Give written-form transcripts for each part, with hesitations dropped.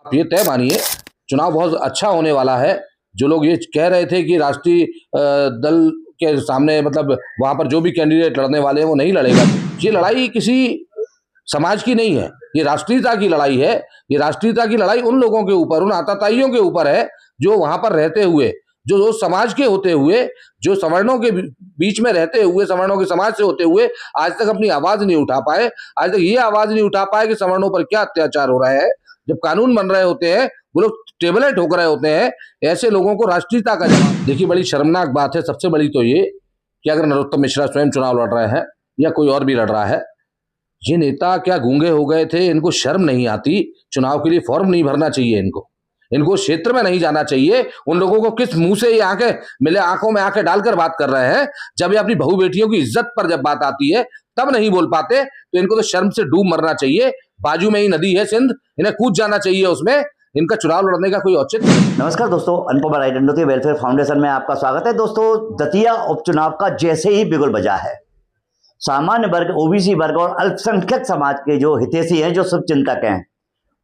आप ये तय मानिए, चुनाव बहुत अच्छा होने वाला है। जो लोग ये कह रहे थे कि राष्ट्रीय दल के सामने मतलब वहां पर जो भी कैंडिडेट लड़ने वाले हैं वो नहीं लड़ेगा, ये लड़ाई किसी समाज की नहीं है, ये राष्ट्रीयता की लड़ाई है। ये राष्ट्रीयता की लड़ाई उन लोगों के ऊपर, उन आताताइयों के ऊपर है जो वहां पर रहते हुए, जो समाज के होते हुए, जो सवर्णों के बीच में रहते हुए, सवर्णों के समाज से होते हुए आज तक अपनी आवाज नहीं उठा पाए, आज तक ये आवाज नहीं उठा पाए कि सवर्णों पर क्या अत्याचार हो रहा है। जब कानून बन रहे होते हैं, वो लोग टेबलें ठोक रहे होते हैं, ऐसे लोगों को राष्ट्रीयता का जवाब। देखिए, बड़ी शर्मनाक बात है सबसे बड़ी तो ये कि अगर नरोत्तम मिश्रा स्वयं चुनाव लड़ रहे हैं या कोई और भी लड़ रहा है, ये नेता क्या गूंगे हो गए थे? इनको शर्म नहीं आती? चुनाव के लिए फॉर्म नहीं भरना चाहिए इनको क्षेत्र में नहीं जाना चाहिए। उन लोगों को किस मुंह से ये आंखें मिले आंखों में आंखें डालकर बात कर रहे हैं? जब ये अपनी बहू बेटियों की इज्जत पर जब बात आती है तब नहीं बोल पाते, तो इनको तो शर्म से डूब मरना चाहिए। बाजू में ही नदी है सिंध, इन्हें कूद जाना चाहिए उसमें। इनका चुनाव लड़ने का कोई औचित्य नहीं। नमस्कार दोस्तों, अनुपमा राय दंडोती वेलफेयर फाउंडेशन में आपका स्वागत है। दोस्तों, दतिया उपचुनाव का जैसे ही बिगुल बजा है, सामान्य वर्ग, ओबीसी वर्ग और अल्पसंख्यक समाज के जो हितैषी हैं, जो शुभचिंतक हैं,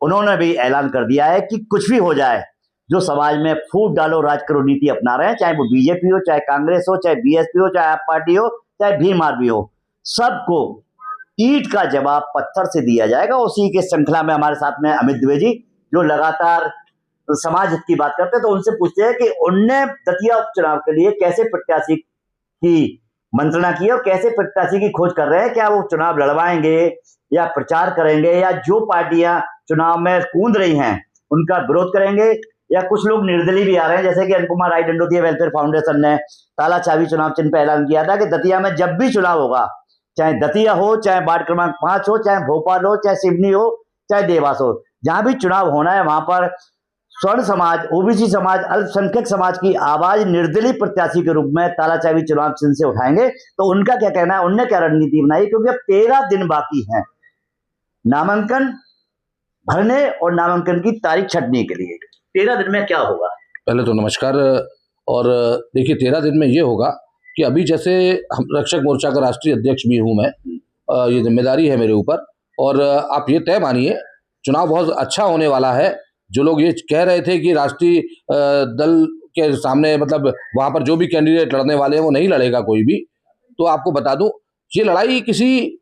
उन्होंने भी ऐलान कर दिया है कि कुछ भी हो जाए, जो समाज में फूट डालो राज करो नीति अपना रहे हैं, चाहे वो बीजेपी हो, चाहे कांग्रेस हो, चाहे बीएसपी हो, चाहे आप पार्टी हो, चाहे भीम आर्मी हो, सबको ईंट का जवाब पत्थर से दिया जाएगा। उसी के श्रृंखला में हमारे साथ में अमित द्विवेदी, जो लगातार समाज हित की बात करते हैं, तो उनसे पूछते हैं कि उनने दतिया उपचुनाव के लिए कैसे प्रत्याशी की मंत्रणा की और कैसे प्रत्याशी की खोज कर रहे हैं। क्या वो चुनाव लड़वाएंगे या प्रचार करेंगे, या जो पार्टियां चुनाव में कूद रही हैं उनका विरोध करेंगे, या कुछ लोग निर्दलीय भी आ रहे हैं, जैसे कि अनुपमा राय दंडोती वेलफेयर फाउंडेशन ने ताला चाबी चुनाव चिन्ह पर ऐलान किया था कि दतिया में जब भी चुनाव होगा, चाहे दतिया हो, चाहे वार्ड क्रमांक 5 हो, चाहे भोपाल हो, चाहे सिवनी हो, चाहे देवास हो, जहां भी चुनाव होना है वहां पर स्वर्ण समाज, ओबीसी समाज, अल्पसंख्यक समाज की आवाज निर्दलीय प्रत्याशी के रूप में ताला चाबी चुनाव चिन्ह से उठाएंगे। तो उनका क्या कहना है, उनने क्या रणनीति बनाई, क्योंकि अब 13 दिन बाकी हैं नामांकन भरने और नामांकन की तारीख छटने के लिए। 13 दिन में क्या होगा? पहले तो नमस्कार। और देखिए, 13 दिन में ये होगा कि अभी जैसे हम रक्षक मोर्चा का राष्ट्रीय अध्यक्ष भी हूं मैं, ये जिम्मेदारी है मेरे ऊपर, और आप ये तय मानिए, चुनाव बहुत अच्छा होने वाला है। जो लोग ये कह रहे थे कि राष्ट्रीय दल के सामने मतलब वहां पर जो भी कैंडिडेट लड़ने वाले हैं वो नहीं लड़ेगा कोई भी, तो आपको बता दूं, ये लड़ाई किसी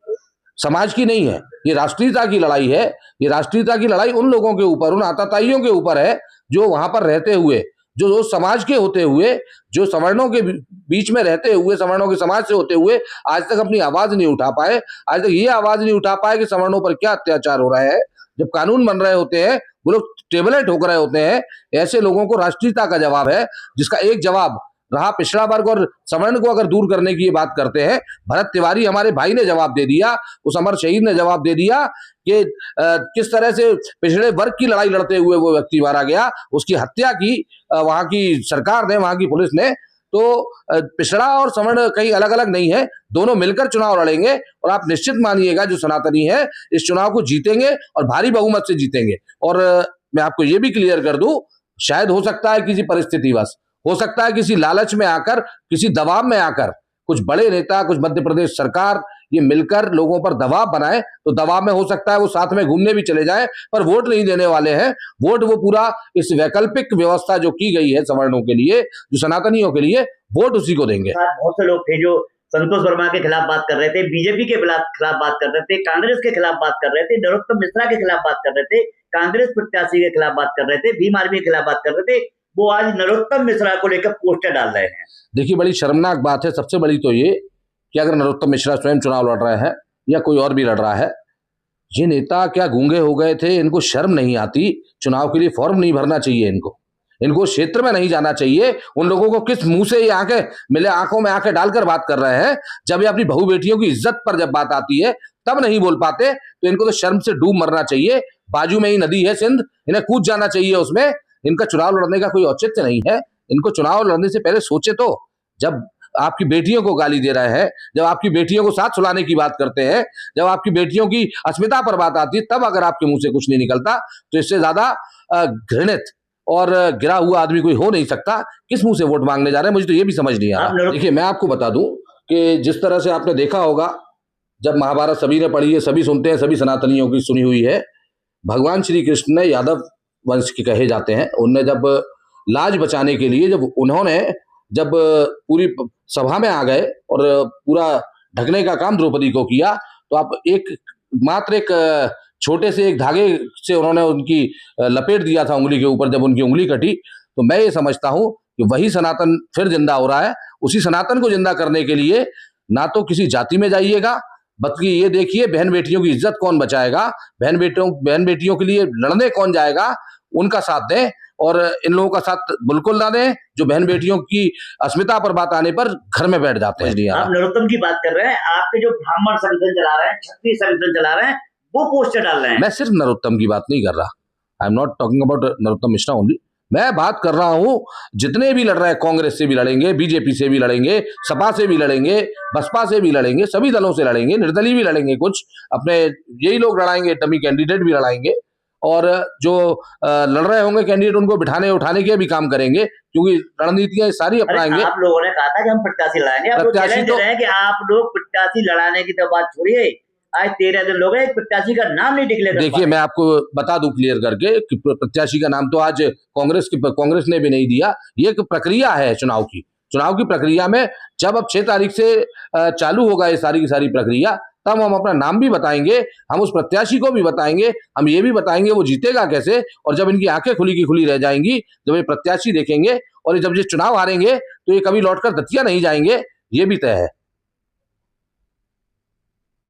समाज की नहीं है, ये राष्ट्रीयता की लड़ाई है। ये राष्ट्रीयता की लड़ाई उन लोगों के ऊपर, उन आताताइयों के ऊपर है जो वहां पर रहते हुए, जो समाज के होते हुए, जो सवर्णों के बीच में रहते हुए, सवर्णों के समाज से होते हुए आज तक अपनी आवाज नहीं उठा पाए, आज तक ये आवाज नहीं उठा पाए कि सवर्णों पर क्या अत्याचार हो रहा है। जब कानून बन रहे होते हैं, वो लोग टेबलें ठोक रहे होते हैं, ऐसे लोगों को राष्ट्रीयता का जवाब है, जिसका एक जवाब रहा पिछड़ा वर्ग और सवर्ण को अगर दूर करने की ये बात करते हैं। भरत तिवारी हमारे भाई ने जवाब दे दिया, उस अमर शहीद ने जवाब दे दिया कि किस तरह से पिछड़े वर्ग की लड़ाई लड़ते हुए वो व्यक्ति मारा गया, उसकी हत्या की वहां की सरकार ने, वहां की पुलिस ने। तो पिछड़ा और सवर्ण कहीं अलग अलग नहीं है, दोनों मिलकर चुनाव लड़ेंगे, और आप निश्चित मानिएगा जो सनातनी है इस चुनाव को जीतेंगे और भारी बहुमत से जीतेंगे। और मैं आपको ये भी क्लियर कर दूं, शायद हो सकता है किसी परिस्थितिवश, हो सकता है किसी लालच में आकर, किसी दबाव में आकर कुछ बड़े नेता, कुछ मध्य प्रदेश सरकार ये मिलकर लोगों पर दबाव बनाए, तो दबाव में हो सकता है वो साथ में घूमने भी चले जाएं, पर वोट नहीं देने वाले हैं। वोट वो पूरा इस वैकल्पिक व्यवस्था जो की गई है सवर्णों के लिए, जो सनातनियों के लिए, वोट उसी को देंगे। बहुत से लोग थे जो संतोष वर्मा के खिलाफ बात कर रहे थे, बीजेपी के खिलाफ बात कर रहे थे, कांग्रेस के खिलाफ बात कर रहे थे, नरोत्तम मिश्रा के खिलाफ बात कर रहे थे, कांग्रेस प्रत्याशी के खिलाफ बात कर रहे थे, भीम आर्मी के खिलाफ बात कर रहे थे, वो आज नरोत्तम मिश्रा को लेकर पोस्टर डाल रहे हैं। देखिए, बड़ी शर्मनाक बात है सबसे बड़ी तो ये कि अगर नरोत्तम मिश्रा स्वयं चुनाव लड़ रहे हैं या कोई और भी लड़ रहा है, ये नेता क्या गूंगे हो गए थे? इनको शर्म नहीं आती? चुनाव के लिए फॉर्म नहीं भरना चाहिए इनको क्षेत्र में नहीं जाना चाहिए। उन लोगों को किस मुंह से ये आंखें मिले आंखों में आंखें डालकर बात कर रहे हैं? जब ये अपनी बहू बेटियों की इज्जत पर जब बात आती है तब नहीं बोल पाते, तो इनको तो शर्म से डूब मरना चाहिए। बाजू में ही नदी है सिंध, इन्हें कूद जाना चाहिए उसमें। इनका चुनाव लड़ने का कोई औचित्य नहीं है। इनको चुनाव लड़ने से पहले सोचे तो। जब आपकी बेटियों को गाली दे रहे हैं, जब आपकी बेटियों को साथ सुलाने की बात करते हैं, जब आपकी बेटियों की अस्मिता पर बात आती है, तब अगर आपके मुंह से कुछ नहीं निकलता, तो इससे ज्यादा घृणित और गिरा हुआ आदमी कोई हो नहीं सकता। किस मुंह से वोट मांगने जा रहे हैं, मुझे तो ये भी समझ नहीं आ रहा। देखिए, मैं आपको बता दूं कि जिस तरह से आपने देखा होगा, जब महाभारत सभी ने पढ़ी है, सभी सुनते हैं, सभी सनातनियों की सुनी हुई है, भगवान श्री कृष्ण ने यादव वंश के कहे जाते हैं, उनने जब लाज बचाने के लिए जब पूरी सभा में आ गए और पूरा ढकने का काम द्रौपदी को किया, तो आप मात्र एक छोटे से एक धागे से उन्होंने उनकी लपेट दिया था उंगली के ऊपर, जब उनकी उंगली कटी। तो मैं ये समझता हूँ कि वही सनातन फिर जिंदा हो रहा है। उसी सनातन को जिंदा करने के लिए ना तो किसी जाति में जाइएगा, बल्कि ये देखिए बहन बेटियों की इज्जत कौन बचाएगा, बहन बेटियों के लिए लड़ने कौन जाएगा, उनका साथ दें। और इन लोगों का साथ बिल्कुल ना दें जो बहन बेटियों की अस्मिता पर बात आने पर घर में बैठ जाते हैं। आप नरोत्तम की बात कर रहे हैं, आपके जो ब्राह्मण संगठन चला रहे हैं, क्षत्रिय संगठन चला रहे हैं, वो पोस्टर डाल रहे हैं। मैं सिर्फ नरोत्तम की बात नहीं कर रहा, I am not talking about Narottam Mishra only. मैं बात कर रहा हूं जितने भी लड़ रहे हैं, कांग्रेस से भी लड़ेंगे, बीजेपी से भी लड़ेंगे, सपा से भी लड़ेंगे, बसपा से भी लड़ेंगे, सभी दलों से लड़ेंगे, निर्दलीय भी लड़ेंगे, कुछ अपने यही लोग लड़ाएंगे, डमी कैंडिडेट भी लड़ाएंगे। और जो लड़ रहे होंगे कैंडिडेट, उनको बिठाने उठाने के भी काम करेंगे, क्योंकि रणनीतियां सारी अपनाएंगे। आप लोगों ने कहा था कि हम प्रत्याशी लड़ाएंगे, आप लोग चैलेंज दे रहे हैं कि आप लोग प्रत्याशी लड़ाने की तो बात छोड़िए, आज 13 दिन लोग एक प्रत्याशी का नाम नहीं डिक्लेयर। देखिए मैं आपको बता दूं क्लियर करके कि प्रत्याशी का नाम तो आज कांग्रेस ने भी नहीं दिया। ये एक प्रक्रिया है चुनाव की प्रक्रिया में जब अब 6 तारीख से चालू होगा ये सारी की सारी प्रक्रिया, तब हम अपना नाम भी बताएंगे, हम उस प्रत्याशी को भी बताएंगे, हम ये भी बताएंगे वो जीतेगा कैसे। और जब इनकी आंखें खुली की खुली रह जाएंगी, जब ये प्रत्याशी देखेंगे और जब ये चुनाव हारेंगे, तो ये कभी लौटकर दतिया नहीं जाएंगे, ये भी तय है।